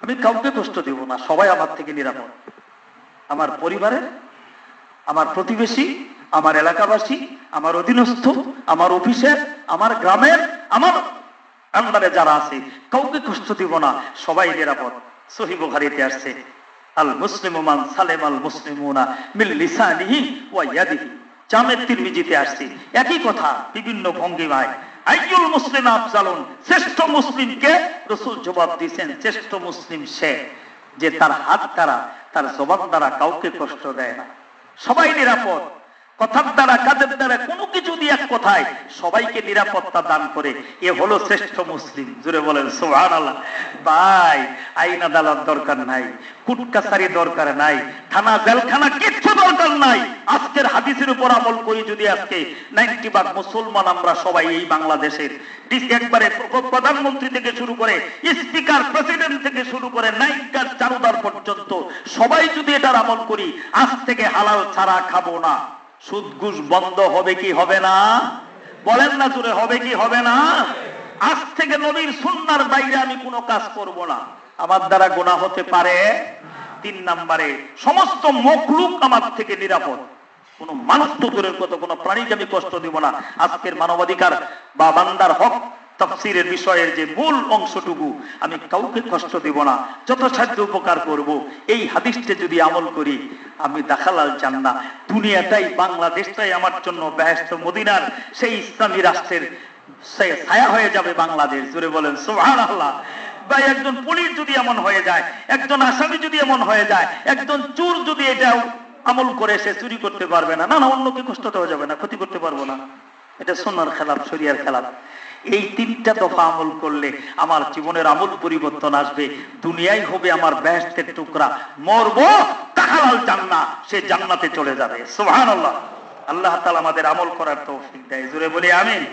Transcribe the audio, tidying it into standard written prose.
আমি কাউকে কষ্ট দেব না, সবাই আমার থেকে নিরাপদ। আমার পরিবারে, আমার প্রতিবেশী, আমার এলাকাবাসী, আমার অধীনস্থ, আমার অফিসের, আমার গ্রামের, আমার আন্ডারে যারা আছে, কাউকে কষ্ট দিব না, সবাই নিরাপদ। সহিহ বুখারীতে আসছে, আল মুসলিমু মান সালেমাল মুসলিমুনা মিন লিসানিহি ওয়া ইয়াদিহি। জামে তিরমিজিতে আসছে একই কথা বিভিন্ন ভঙ্গিমায়। আইয়ুল মুসলিম আফজালুন, শ্রেষ্ঠ মুসলিমকে রাসূল জবাব দিয়েছেন, শ্রেষ্ঠ মুসলিম সে যে তার হাত দ্বারা, তার জবান দ্বারা কাউকে কষ্ট দেয় না, সবাই নিরাপদ। কথার দ্বারা, কাজের দ্বারা, কোনো কিছু দিয়ে এক কথায় সবাইকে নিরাপত্তা দান করে, এ হলো শ্রেষ্ঠ মুসলিম। জোরে বলেন সুবহানাল্লাহ। ভাই, আইন আদালত দরকার নাই, কোর্ট কাছারি দরকার নাই, থানা জেলখানা কিচ্ছু দরকার নাই। আজকের হাদিসের উপর আমল করি যদি আজকে 90% মুসলমান আমরা সবাই এই বাংলাদেশের একবারে প্রধানমন্ত্রী থেকে শুরু করে স্পিকার, প্রেসিডেন্ট থেকে শুরু করে নায়িকার চারুদার পর্যন্ত সবাই যদি এটার আমল করি, আজ থেকে হালাল ছাড়া খাবো না, সুদ ঘুষ বন্ধ হবে কি হবে না? বলেন না জোরে, হবে কি হবে না? আজ থেকে নবীর সুন্নাহর বাইরে আমি কোনো কাজ করব না, আমার দ্বারা গুনাহ হতে পারে। 3 নম্বরে, সমস্ত মখলুক আমার থেকে নিরাপদ। কোন মানুষ তো দূরের কথা, কোন প্রাণীকে আমি কষ্ট দিব না। আজকের মানবাধিকার বা বান্দার হক তাফসীরের বিষয়ের যে মূল অংশটুকু, আমি কাউকে কষ্ট দিব না, যথাসাধ্য উপকার করব। এই হাদিসটা যদি আমল করি, আমি দাখালাল জান্নাহ। দুনিয়াটাই, বাংলাদেশটাই আমার জন্য বেহেশত মদিনার সেই ইসলামী রাষ্ট্রের ছায়া হয়ে যাবে বাংলাদেশ। জোরে বলেন সুবহানাল্লাহ। বা একজন পুলিশ যদি এমন হয়ে যায়, একজন আসামি যদি এমন হয়ে যায়, একজন চোর যদি এটা আমল করে সে চুরি করতে পারবে না, না অন্যকে কষ্ট দেওয়া যাবে না, ক্ষতি করতে পারবো না, এটা সুন্নাহর খেলাফ, শরিয়ার খেলাফ। এই 3টা দফা আমল করলে আমার জীবনের আমল পরিবর্তন আসবে। দুনিয়ায় হবে আমার বেহেশতের টুকরা, মরবো দাখালাল জান্নাহ, সে জান্নাতে চলে যাবে। সুবহানাল্লাহ। আল্লাহ তাআলা আমাদের আমল করার তৌফিক দেয়। জোরে বলি আমিন।